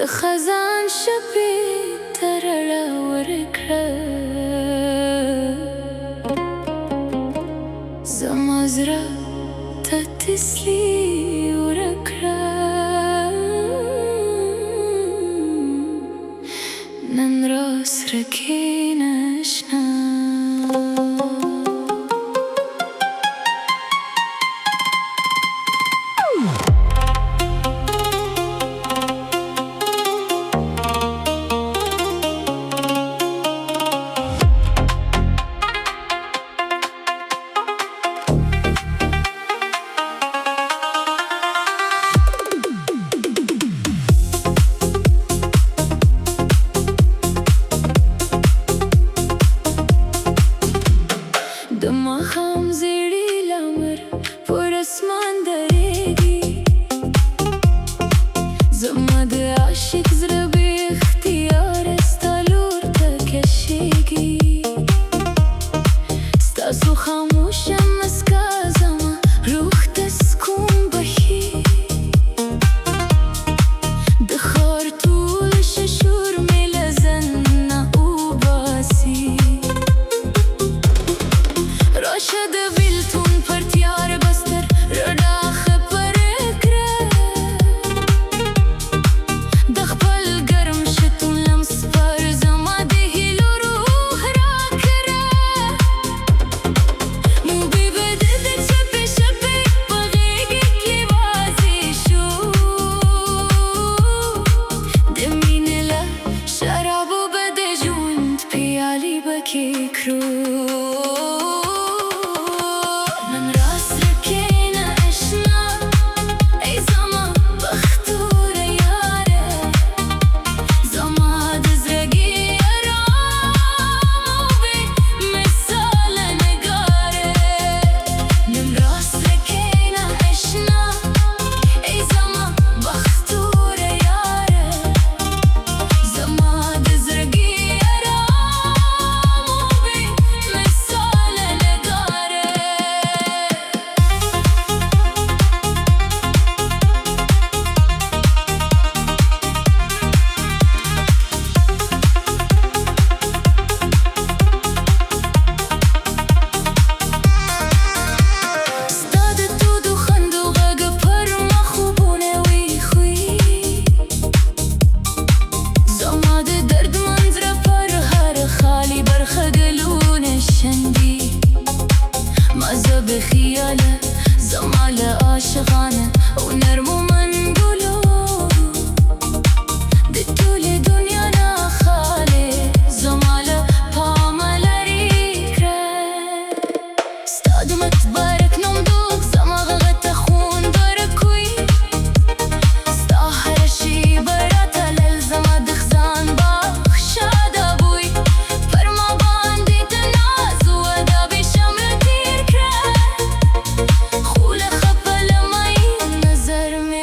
د خزان شپې ترړه ورکړه زما زړه ته تسلي ورکړه نن راسره کښېنه اشنا د ماښام زیړی لمر پر اسمان درېږي زما د عاشق زړه بې اختیاره ستا لور ته کشېږي ستاسو خاموشه مسکا زما روح ته سکون بښي د ښار ټول ششور مې له ځان نه وباسي راشه د بیلتون پر تیاره بستر رڼا خپره کړه د خپل ګرم شتون لمس پر زما د هیلو روح راکړه موږ به د چپې شپې په غېږ کې واځې شو د مینې له شرابو به د ژوند پیالې به کښېږدو بخیاله زما له عاشقانه او نرمو منګلو د ټولې دنیا نه خالي زما له پامه لرې کړه ستا د متبرک نوم دوغ زما غږ ته خوند ورکوي ستا هره شېبه راته لل زما د خزان بخښه دا بوی پر ما باندې د ناز وعده بې شمله تېر کړه خو له خپله مین نظر مې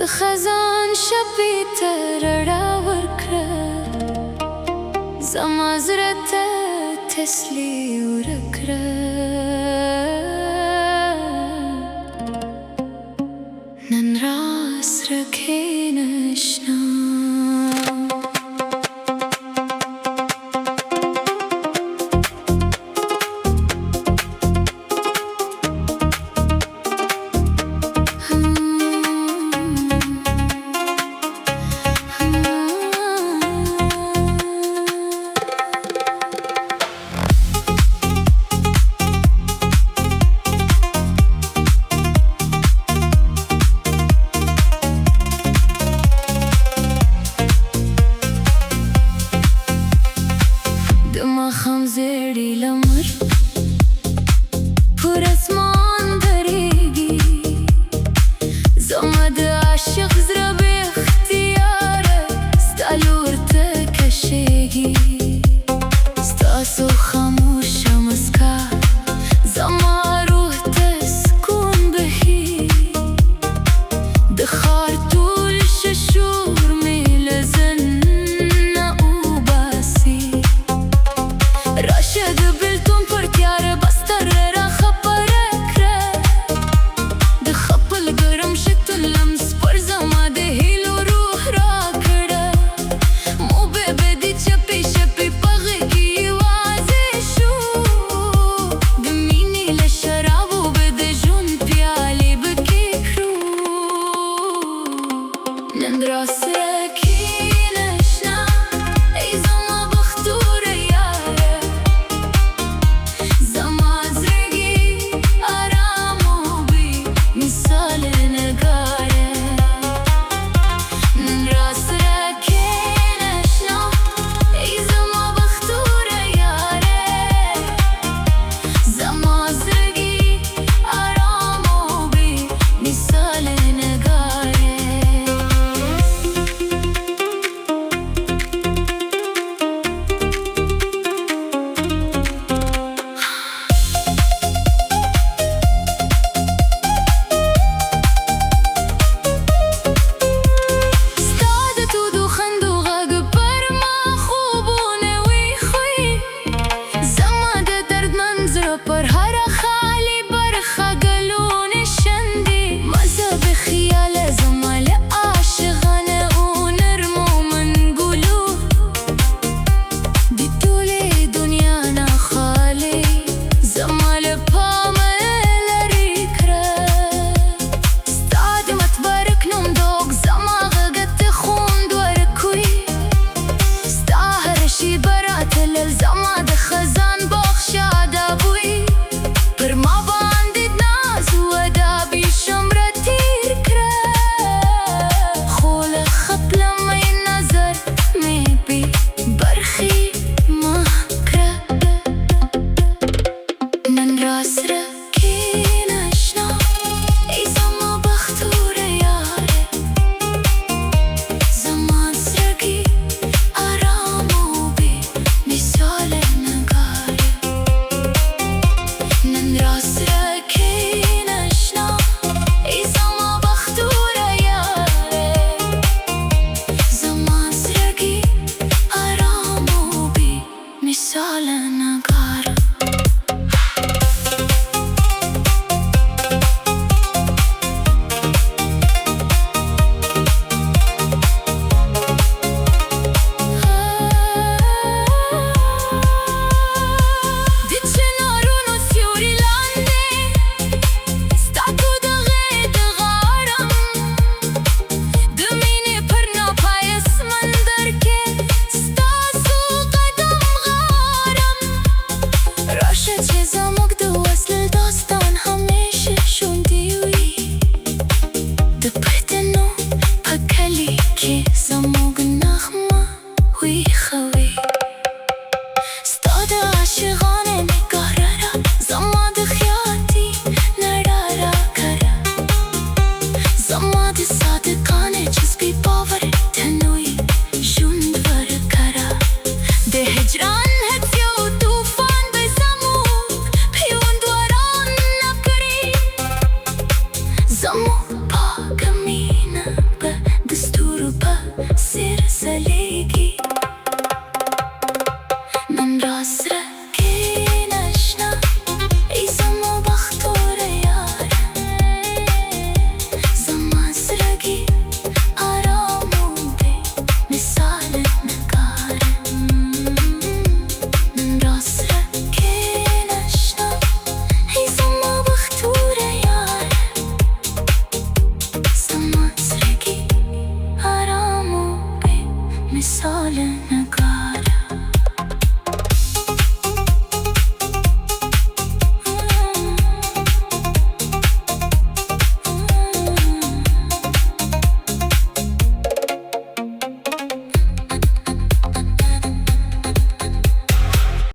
خزان شبی ترڑاور کرد زمازرت تسلی ورکرد نن راس رکه نشنا خم زیری لمر پر اسمان دریگی زمد عاشق زرا به اختیاره ستالور تکشیگی ستاسو خاموش مسکا زما روح تسکون بهی دخار طول ششور میلزن راشد بلتون پر تیاره بستر را خبره کره ده خپل گرم شتو لمس پر زما ده هیلو روح را کره مو بدی چپی شپی پغی کی وازی شو ده مینی لشرابو بده جون پیالی بکی کرو نندراس رکی نشنا ای زما بختور یاره مثال نگاره نن راست رکه نشنا ای زما بختور یاره زما زرگی آرام و بی مثال نگاره پر هر خالی برخه گلون شندی مزه به خیال زمال عاشقانه و نرم و منگولو دی طول دنیا نخالی زمال پامل کرد ستاد متبرک نم دوگ زما غگت خوند ورکوی ستا هرشی برات لل زما د خزان بخشاده بوی پر ما باندې ناز و دا بیشم را تیر کرد خو له خپله می نظر می بی برخی مه کرد نن راس رکی نشنا ای زما بختور یاره زما زرگی آرام و بی مثال نگاره نن راس رکی نشنا ای زما بختور یاره زما زرگی آرام و بی مثال نگاره Some